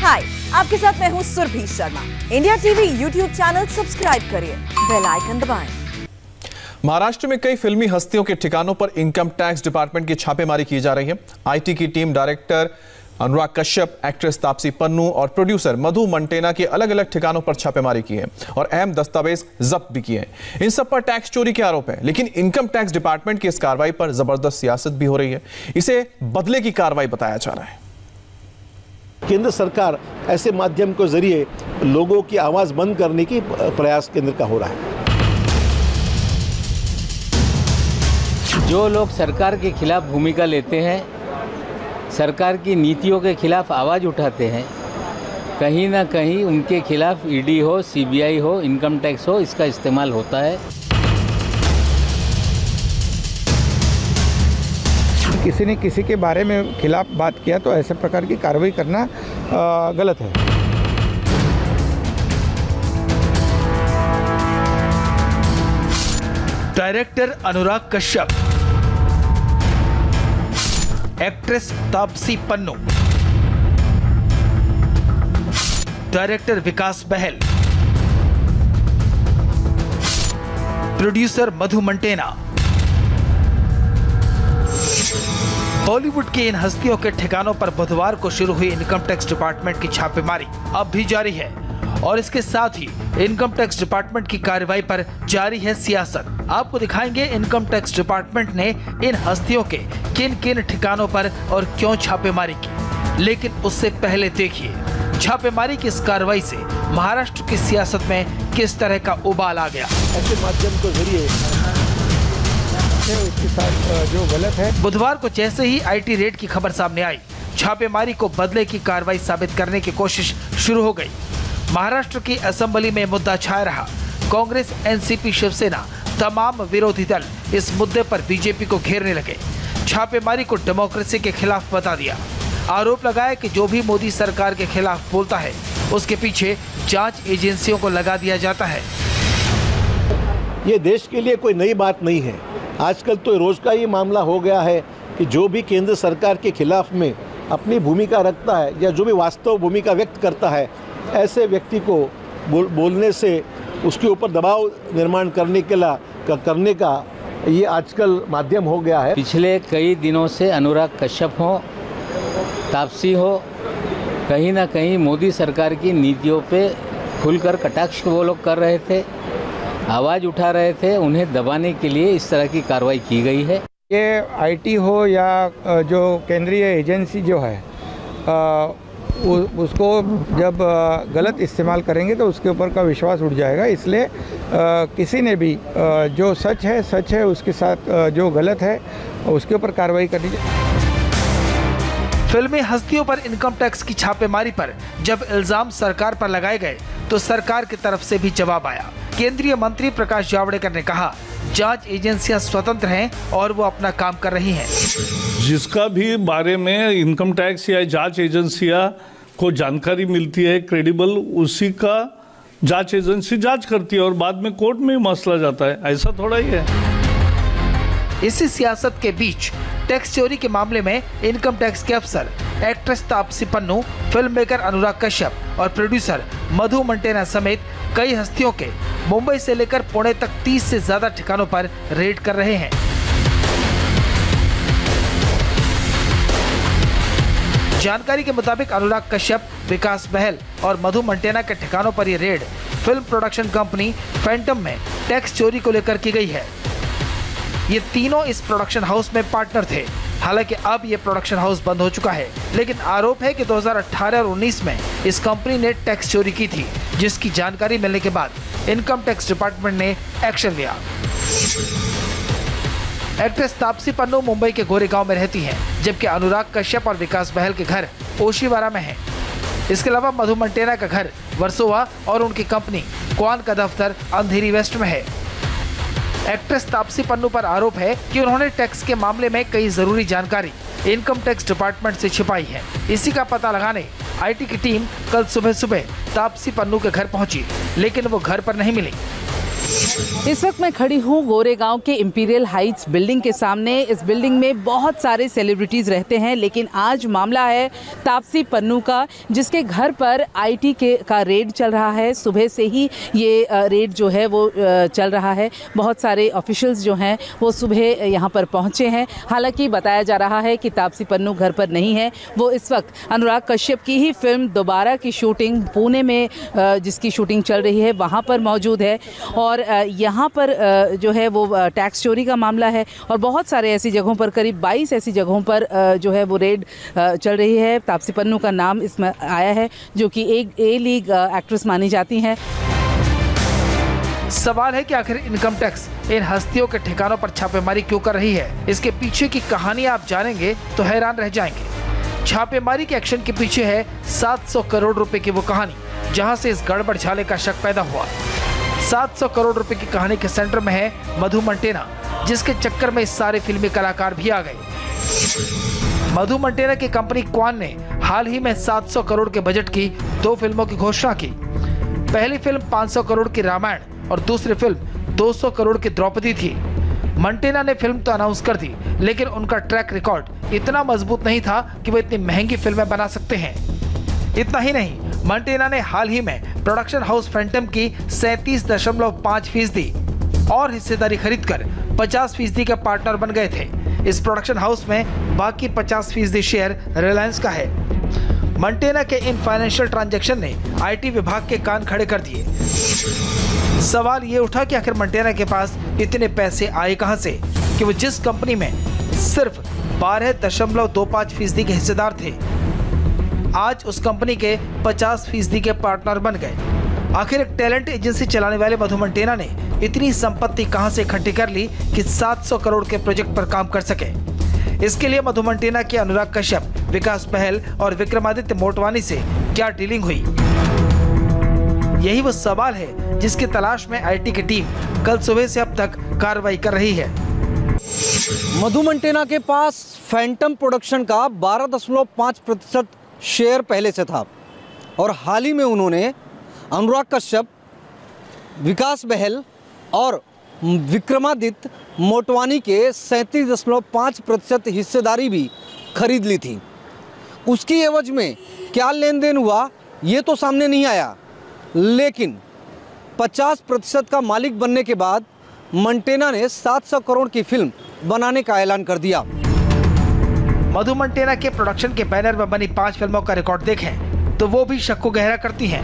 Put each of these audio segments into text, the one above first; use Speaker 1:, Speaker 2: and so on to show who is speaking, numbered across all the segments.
Speaker 1: हाय, आपके साथ मैं हूँ Surabhi Sharma. India TV YouTube channel subscribe करिए, बेल आइकन दबाएं।
Speaker 2: महाराष्ट्र में कई फिल्मी हस्तियों के ठिकानों पर इनकम टैक्स डिपार्टमेंट की छापेमारी की जा रही है। आईटी की team director Anurag Kashyap, actress Taapsee Pannu और प्रोड्यूसर मधु मंटेना के अलग अलग ठिकानों पर छापेमारी की है और अहम दस्तावेज जब्त भी किए हैं। इन सब पर टैक्स चोरी के आरोप है, लेकिन इनकम टैक्स डिपार्टमेंट की इस कार्रवाई पर जबरदस्त सियासत भी हो रही है। इसे बदले की कार्रवाई बताया जा रहा है।
Speaker 3: केंद्र सरकार ऐसे माध्यम के जरिए लोगों की आवाज बंद करने की प्रयास केंद्र का हो रहा है।
Speaker 4: जो लोग सरकार के खिलाफ भूमिका लेते हैं, सरकार की नीतियों के खिलाफ आवाज़ उठाते हैं, कहीं ना कहीं उनके खिलाफ ईडी हो, सीबीआई हो, इनकम टैक्स हो, इसका इस्तेमाल होता है।
Speaker 5: किसी ने किसी के बारे में खिलाफ बात किया तो ऐसे प्रकार की कार्रवाई करना गलत है।
Speaker 6: Director Anurag Kashyap, actress Taapsee Pannu, director विकास बहल, प्रोड्यूसर मधु मंटेना। बॉलीवुड की इन हस्तियों के ठिकानों पर बुधवार को शुरू हुई इनकम टैक्स डिपार्टमेंट की छापेमारी अब भी जारी है और इसके साथ ही इनकम टैक्स डिपार्टमेंट की कार्रवाई पर जारी है सियासत। आपको दिखाएंगे इनकम टैक्स डिपार्टमेंट ने इन हस्तियों के किन किन ठिकानों पर और क्यों छापेमारी की। लेकिन उससे पहले देखिए छापेमारी की इस कार्रवाई से महाराष्ट्र की सियासत में किस तरह का उबाल आ गया।
Speaker 3: ऐसे माध्यम के जरिए
Speaker 5: उसके साथ जो गलत है।
Speaker 6: बुधवार को जैसे ही आईटी रेड की खबर सामने आई, छापेमारी को बदले की कार्रवाई साबित करने की कोशिश शुरू हो गई। महाराष्ट्र की असेंबली में मुद्दा छाया रहा। कांग्रेस, एनसीपी, शिवसेना, तमाम विरोधी दल इस मुद्दे पर बीजेपी को घेरने लगे। छापेमारी को डेमोक्रेसी के खिलाफ बता दिया। आरोप लगाया कि जो भी मोदी सरकार के खिलाफ बोलता है उसके पीछे जांच एजेंसियों को लगा दिया जाता है।
Speaker 3: ये देश के लिए कोई नई बात नहीं है। आजकल तो रोज का ये मामला हो गया है कि जो भी केंद्र सरकार के खिलाफ में अपनी भूमिका रखता है या जो भी वास्तव भूमिका व्यक्त करता है, ऐसे व्यक्ति को बोलने से उसके ऊपर दबाव निर्माण करने का ये आजकल माध्यम हो गया है।
Speaker 4: पिछले कई दिनों से अनुराग कश्यप हो, तापसी हो, कहीं ना कहीं मोदी सरकार की नीतियों पे खुलकर कटाक्ष वो लोग कर रहे थे, आवाज़ उठा रहे थे। उन्हें दबाने के लिए इस तरह की कार्रवाई की गई है।
Speaker 5: ये आईटी हो या जो केंद्रीय एजेंसी जो है उसको जब गलत इस्तेमाल करेंगे तो उसके ऊपर का विश्वास उठ जाएगा। इसलिए किसी ने भी जो सच है, उसके साथ जो गलत है उसके ऊपर कार्रवाई करनी चाहिए।
Speaker 6: फिल्मी हस्तियों पर इनकम टैक्स की छापेमारी पर जब इल्जाम सरकार पर लगाए गए तो सरकार की तरफ से भी जवाब आया। केंद्रीय मंत्री प्रकाश जावड़ेकर ने कहा, जांच एजेंसियां स्वतंत्र हैं और वो अपना काम कर रही हैं।
Speaker 7: जिसका भी बारे में इनकम टैक्स या जांच एजेंसियां को जानकारी मिलती है क्रेडिबल, उसी का जांच एजेंसी जांच करती है और बाद में कोर्ट में मसला जाता है। ऐसा थोड़ा ही है।
Speaker 6: इसी सियासत के बीच टैक्स चोरी के मामले में इनकम टैक्स के अफसर, actress Taapsee Pannu, film maker Anurag Kashyap और प्रोड्यूसर मधु मंटेना समेत कई हस्तियों के मुंबई से लेकर पुणे तक 30 से ज्यादा ठिकानों पर रेड कर रहे हैं। जानकारी के मुताबिक अनुराग कश्यप, विकास बहल और मधु मंटेना के ठिकानों पर ये red film production company Phantom में टैक्स चोरी को लेकर की गई है। ये तीनों इस प्रोडक्शन हाउस में पार्टनर थे। हालांकि अब ये प्रोडक्शन हाउस बंद हो चुका है, लेकिन आरोप है कि 2018 और 19 में इस कंपनी ने टैक्स चोरी की थी, जिसकी जानकारी मिलने के बाद इनकम टैक्स डिपार्टमेंट ने एक्शन लिया। एक्ट्रेस तापसी पन्नू मुंबई के गोरेगांव में रहती हैं, जबकि अनुराग कश्यप और विकास बहल के घर ओशीवारा में है। इसके अलावा मधु मंटेना का घर वर्सोवा और उनकी कंपनी क्वान का दफ्तर अंधेरी वेस्ट में है। एक्ट्रेस तापसी पन्नू पर आरोप है कि उन्होंने टैक्स के मामले में कई जरूरी जानकारी इनकम टैक्स डिपार्टमेंट से छिपाई है। इसी का पता लगाने आईटी की टीम कल सुबह तापसी पन्नू के घर पहुंची, लेकिन वो घर पर नहीं मिली।
Speaker 8: इस वक्त मैं खड़ी हूँ गोरेगांव के इंपीरियल हाइट्स बिल्डिंग के सामने। इस बिल्डिंग में बहुत सारे सेलिब्रिटीज़ रहते हैं, लेकिन आज मामला है तापसी पन्नू का, जिसके घर पर आईटी का रेड चल रहा है। सुबह से ही ये रेड जो है वो चल रहा है। बहुत सारे ऑफिशियल्स जो हैं वो सुबह यहाँ पर पहुँचे हैं। हालांकि बताया जा रहा है कि तापसी पन्नू घर पर नहीं है। वो इस वक्त अनुराग कश्यप की ही फिल्म दोबारा की शूटिंग पुणे में जिसकी शूटिंग चल रही है वहाँ पर मौजूद है। और यहाँ पर जो है वो टैक्स चोरी का मामला है और बहुत सारे ऐसी जगहों पर, करीब 22 ऐसी जगहों पर जो है वो रेड चल रही है। तापसी पन्नू का नाम इसमें आया है, जो कि एक ए लीग एक्ट्रेस मानी जाती हैं।
Speaker 6: सवाल है कि आखिर इनकम टैक्स इन हस्तियों के ठिकानों पर छापेमारी क्यों कर रही है। इसके पीछे की कहानी आप जानेंगे तो हैरान रह जाएंगे। छापेमारी के एक्शन के पीछे है 700 करोड़ रुपए की वो कहानी, जहां से इस गड़बड़ झाले का शक पैदा हुआ। 700 करोड़ रुपए की कहानी के सेंटर में है मधु मंटेना, जिसके चक्कर में इस सारे फिल्मी कलाकार भी आ गए। मधु मंटेना की कंपनी क्वान ने हाल ही में 700 करोड़ के बजट की 2 फिल्मों की घोषणा की। पहली फिल्म 500 करोड़ की रामायण और दूसरी फिल्म 200 करोड़ की द्रौपदी थी। मंटेना ने फिल्म तो अनाउंस कर दी, लेकिन उनका ट्रैक रिकॉर्ड इतना मजबूत नहीं था कि वो इतनी महंगी फिल्में बना सकते हैं। इतना ही नहीं, मंटेना ने हाल ही में प्रोडक्शन हाउस फैंटम की 37.5% और हिस्सेदारी खरीदकर 50% का पार्टनर बन गए थे। इस प्रोडक्शन हाउस में बाकी 50% शेयर रिलायंस का है। मंटेना के इन फाइनेंशियल ट्रांजैक्शन ने आईटी विभाग के कान खड़े कर दिए। सवाल ये उठा कि आखिर मंटेना के पास इतने पैसे आए कहां से कि वो जिस कंपनी में सिर्फ 12.25% के हिस्सेदार थे, आज उस कंपनी के 50% के पार्टनर बन गए। आखिर एक टैलेंट एजेंसी चलाने वाले मधु मंटेना ने इतनी संपत्ति कहां से इकट्ठी कर ली कि 700 करोड़ के प्रोजेक्ट पर काम कर सके। इसके लिए मधु मंटेना के अनुराग कश्यप, विकास बहल और विक्रमादित्य मोटवानी से क्या डीलिंग हुई? यही वो सवाल है जिसकी तलाश में आईटी की टीम कल सुबह से अब तक कार्रवाई कर रही है।
Speaker 9: मधु मंटेना के पास फैंटम प्रोडक्शन का 12.5% शेयर पहले से था और हाल ही में उन्होंने अनुराग कश्यप, विकास बहल और विक्रमादित्य मोटवानी के 37.5% हिस्सेदारी भी खरीद ली थी। उसकी एवज में क्या लेन देन हुआ ये तो सामने नहीं आया, लेकिन 50% का मालिक बनने के बाद मंटेना ने 700 करोड़ की फिल्म बनाने का ऐलान कर दिया।
Speaker 6: मधु मंटेना के प्रोडक्शन के बैनर में बनी 5 फिल्मों का रिकॉर्ड देखें तो वो भी शक को गहरा करती हैं।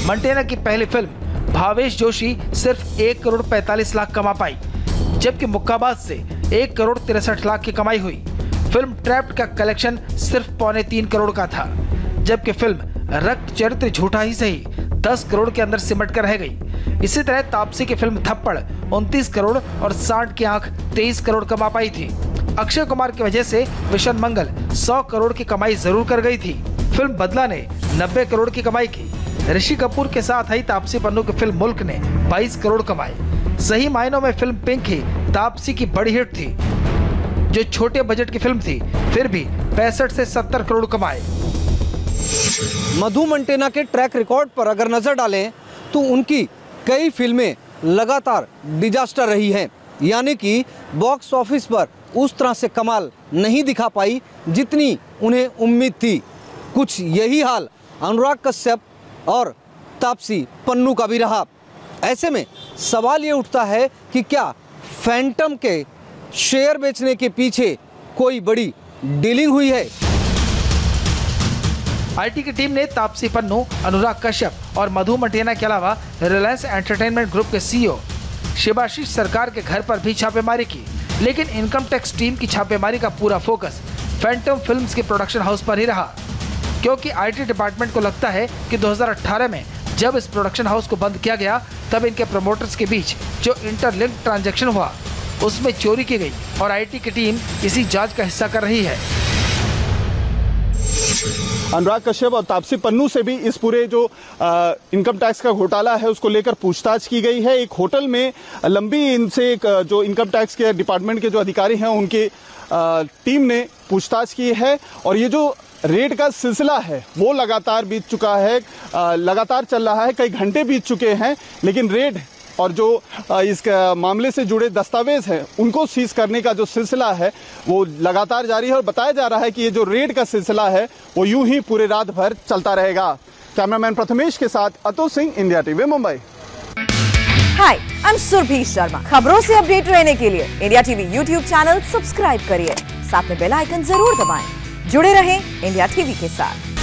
Speaker 6: मंटेना की पहली फिल्म भावेश जोशी सिर्फ 1 करोड़ 45 लाख कमा पाई, जबकि मुक्काबाज से 1 करोड़ 63 लाख की कमाई हुई। फिल्म ट्रैप्ड का कलेक्शन सिर्फ 2.25 करोड़ का था, जबकि फिल्म रक्त चरित्र झूठा ही सही 10 करोड़ के अंदर सिमट कर रह गई। इसी तरह तापसी की फिल्म थप्पड़ 29 करोड़ और सांड की आंख 23 करोड़ कमा पाई थी। अक्षय कुमार की वजह से विशन मंगल 100 करोड़ की कमाई जरूर कर गई थी। फिल्म बदला ने 90 करोड़ की कमाई की। ऋषि कपूर के साथ आई तापसी पन्नू की फिल्म मुल्क ने 22 करोड़ कमाए। सही मायनों में फिल्म पिंक ही तापसी की बड़ी हिट थी, जो छोटे बजट की फिल्म थी, फिर भी 65 से 70 करोड़ कमाए।
Speaker 9: मधु मंटेना के ट्रैक रिकॉर्ड पर अगर नजर डालें तो उनकी कई फिल्में लगातार डिजास्टर रही हैं, यानी कि बॉक्स ऑफिस पर उस तरह से कमाल नहीं दिखा पाई जितनी उन्हें उम्मीद थी। कुछ यही हाल अनुराग कश्यप और तापसी पन्नू का भी रहा। ऐसे में सवाल ये उठता है कि क्या फैंटम के शेयर बेचने के पीछे कोई बड़ी डीलिंग हुई है?
Speaker 6: आईटी की टीम ने तापसी पन्नू, अनुराग कश्यप और मधु मंटेना के अलावा रिलायंस एंटरटेनमेंट ग्रुप के सीईओ शिवाशीष सरकार के घर पर भी छापेमारी की, लेकिन इनकम टैक्स टीम की छापेमारी का पूरा फोकस फैंटम फिल्म्स के प्रोडक्शन हाउस पर ही रहा, क्योंकि आईटी डिपार्टमेंट को लगता है कि 2018 में जब इस प्रोडक्शन हाउस को बंद किया गया तब इनके प्रमोटर्स के बीच जो इंटरलिंक ट्रांजैक्शन हुआ उसमें चोरी की गई और आईटी की टीम इसी जांच का हिस्सा कर रही है।
Speaker 10: अनुराग कश्यप और तापसी पन्नू से भी इस पूरे जो इनकम टैक्स का घोटाला है उसको लेकर पूछताछ की गई है। एक होटल में लंबी इनसे एक जो इनकम टैक्स के डिपार्टमेंट के जो अधिकारी हैं उनकी टीम ने पूछताछ की है और ये जो रेड का सिलसिला है वो लगातार बीत चुका है, लगातार चल रहा है, कई घंटे बीत चुके हैं, लेकिन रेड और जो इस मामले से जुड़े दस्तावेज हैं उनको सीज करने का जो सिलसिला है वो लगातार जारी है और बताया जा रहा है कि ये जो रेड का सिलसिला है वो यूं ही पूरे रात भर चलता रहेगा। कैमरामैन प्रथमेश के साथ Atul Singh, India TV Mumbai.
Speaker 1: Hi, I am Surabhi Sharma. खबरों से अपडेट रहने के लिए India TV YouTube channel subscribe करिए, साथ में बेल आइकन जरूर दबाएं। जुड़े रहें इंडिया टीवी के साथ।